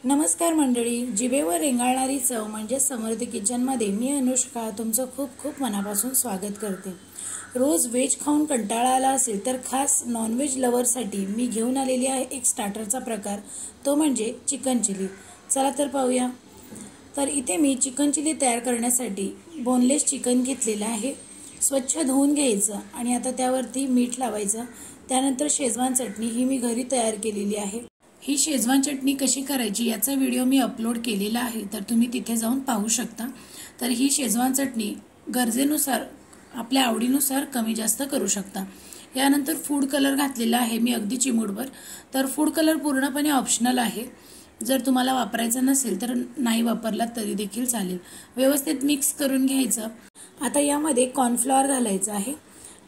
नमस्कार मंडळी, जिभेवर रेंगाळणारी चव म्हणजे समर्थ किचनमध्ये मी अनुष्का तुमचं खूप खूप मनापासून स्वागत करते। रोज व्हेज खाऊन कंटाळा आला असेल तर खास नॉनव्हेज लव्हरसाठी मी घेऊन आलेली आहे एक स्टार्टरचा प्रकार, तो म्हणजे चिकन चिली। चला तर पाहूया। तर इथे मी चिकन चिली तयार करण्यासाठी बोनलेस चिकन घेतलेलं आहे। स्वच्छ धुवून घ्यायचं आणि आता त्यावरती मीठ लावायचं। त्यानंतर शेजवान चटणी ही मी घरी तयार केलेली आहे। ही शेजवान चटणी कशी करायची याचा व्हिडिओ मी अपलोड केलेला आहे, तर तुम्ही तिथे जाऊन पाहू शकता। तर ही शेजवान चटणी गरजेनुसार आपल्या आवडीनुसार कमी जास्त करू शकता। यानंतर फूड कलर घातलेला आहे मी अगदी चिमूटभर। तर फूड कलर पूर्णपणे ऑप्शनल आहे, जर तुम्हाला वापरायचा नसेल तर नाही वापरला तरी देखील चालेल। व्यवस्थित मिक्स करून घ्यायचं। आता यामध्ये कॉर्नफ्लॉवर घालायचं आहे।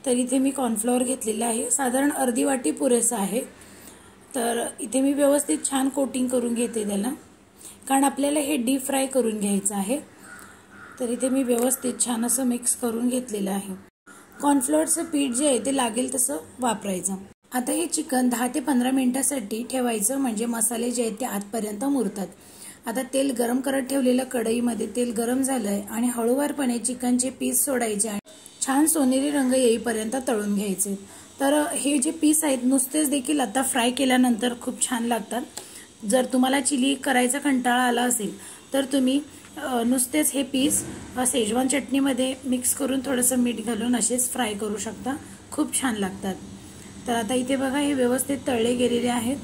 तर इथे मी कॉर्नफ्लॉवर घेतलेला आहे, साधारण अर्धी वाटी पुरेसा आहे। तर इथे मी व्यवस्थित छान कोटिंग करून घेते त्याला, कारण आपल्याला हे डीप फ्राय करून घ्यायचं आहे। तर इथे मी व्यवस्थित छान असं मिक्स करून घेतलेलं आहे। कॉर्नफ्लॉवरचं पीठ जे आहे ते लागेल तसं वापरायचं। आता हे चिकन 10 ते 15 मिनिटांसाठी ठेवायचं, म्हणजे मसाले जे आहेत ते आतपर्यंत मुरतात। आता तेल गरम करत ठेवलेलं कढईमध्ये तेल गरम झालंय आणि हळूवारपणे चिकनचे पीस सोडायचे आणि छान सोनेरी रंग येईपर्यंत तळून घ्यायचे। तर हे जे पीस आहेत नुसतेच देखील आता फ्राय केल्यानंतर खूप छान लागतात। जर तुम्हाला चिली करायचा कंटाळा आला असेल तर तुम्ही नुसतेच हे पीस शेजवान चटणीमध्ये मिक्स करून थोडंसं मीठ घालून असेच फ्राय करू शकता, खूप छान लागतात। तर आता इथे बघा हे व्यवस्थित तळले गेलेले आहेत।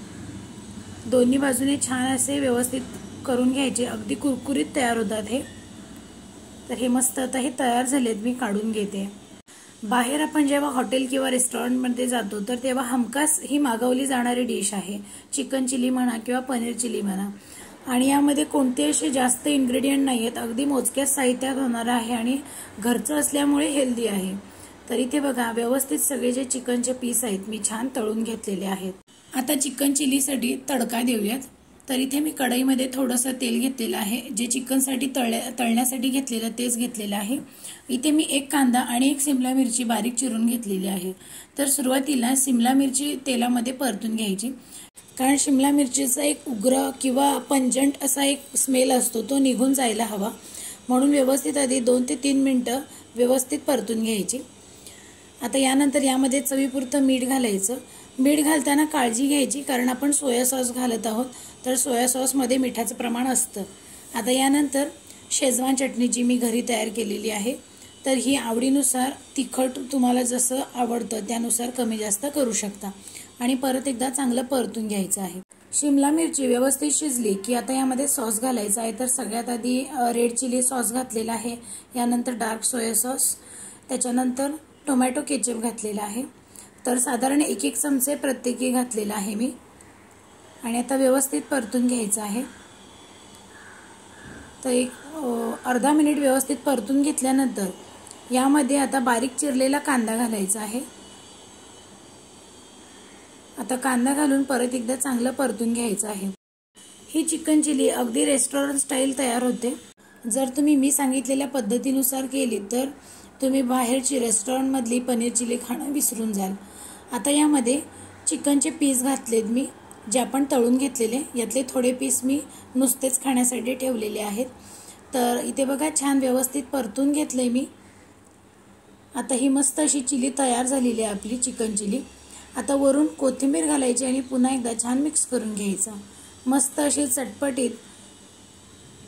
दोन्ही बाजूने छान असे व्यवस्थित करून घ्यायचे, अगदी कुरकुरीत तयार होतात हे। तर हे मस्त आता हे तयार झालेत, मी काढून घेते। बाहेर आपण जेव्हा हॉटेल किंवा रेस्टॉरंटमध्ये जातो तर तेव्हा हमखास ही मागवली जाणारी डिश आहे, चिकन चिली म्हणा किंवा पनीर चिली म्हणा। आणि यामध्ये कोणते असे जास्त इन्ग्रेडियंट नाही आहेत, अगदी मोजक्याच साहित्यात होणार आहे आणि घरचं असल्यामुळे हेल्दी आहे। तर इथे बघा व्यवस्थित सगळे जे चिकनचे पीस आहेत मी छान तळून घेतलेले आहेत। आता चिकन चिलीसाठी तडका देऊयात। तर इथे मी कढईमध्ये थोडंसं तेल घेतलेलं आहे, जे चिकनसाठी तळण्यासाठी घेतलेलं तेच घेतलेलं आहे। इथे मी एक कांदा आणि एक शिमला मिरची बारीक चिरून घेतलेली आहे। तर सुरुवातीला शिमला मिरची तेलामध्ये परतून घ्यायची, कारण शिमला मिरचीचा एक उग्र किंवा पंजंट असा एक स्मेल असतो, तो निघून जायला हवा, म्हणून व्यवस्थित आधी 2 ते 3 मिनिटं व्यवस्थित परतून घ्यायची। आता यानंतर यामध्ये चवीपुरतं मीठ घालायचं। मीठ घालताना काळजी घ्यायची, कारण आपण सोया सॉस घालत आहोत, तर सोया सॉसमध्ये मिठाचं प्रमाण असतं। आता यानंतर शेजवान चटणी जी मी घरी तयार केलेली आहे, तर ही आवडीनुसार तिखट तुम्हाला जसं आवडतं त्यानुसार कमी जास्त करू शकता आणि परत एकदा चांगलं परतून घ्यायचं आहे। शिमला मिरची व्यवस्थित शिजली की आता यामध्ये सॉस घालायचा आहे। तर सगळ्यात आधी रेड चिली सॉस घातलेला आहे, यानंतर डार्क सोया सॉस, त्याच्यानंतर टोमॅटो केचप घातलेला आहे। तर साधारण 1-1 चमचे प्रत्येकी घातलेला आहे मी, आणि आता व्यवस्थित परतून घ्यायचं आहे। तर एक अर्धा मिनिट व्यवस्थित परतून घेतल्यानंतर यामध्ये आता बारीक चिरलेला कांदा घालायचा आहे। आता कांदा घालून परत एकदा चांगलं परतून घ्यायचं आहे। ही चिकन चिली अगदी रेस्टॉरंट स्टाईल तयार होते। जर तुम्ही मी सांगितलेल्या पद्धतीनुसार केली तर तुम्ही बाहेरची रेस्टॉरंटमधली पनीर चिली खाणं विसरून जाल। आता यामध्ये चिकनचे पीस घातलेत मी, जे आपण तळून घेतलेले, यातले थोडे पीस मी नुसतेच खाण्यासाठी ठेवलेले आहेत। तर इथे बघा छान व्यवस्थित परतून घेतले मी। आता ही मस्त अशी चिली तयार झालेली आहे आपली चिकन चिली। आता वरून कोथिंबीर घालायची आणि पुन्हा एकदा छान मिक्स करून घ्यायचं। मस्त अशी चटपटीत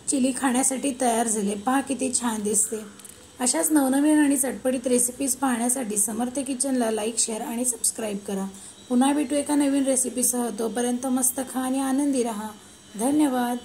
चिली खाण्यासाठी तयार झाले। पहा किती छान दिसते। अशाच नवनवीन आणि चटपटीत रेसिपीज पाहण्यासाठी समर्थ किचनला लाईक, शेअर आणि सबस्क्राईब करा। पुन्हा भेटू एका नवीन रेसिपीसह, तोपर्यंत मस्त खा आणि आनंदी रहा। धन्यवाद।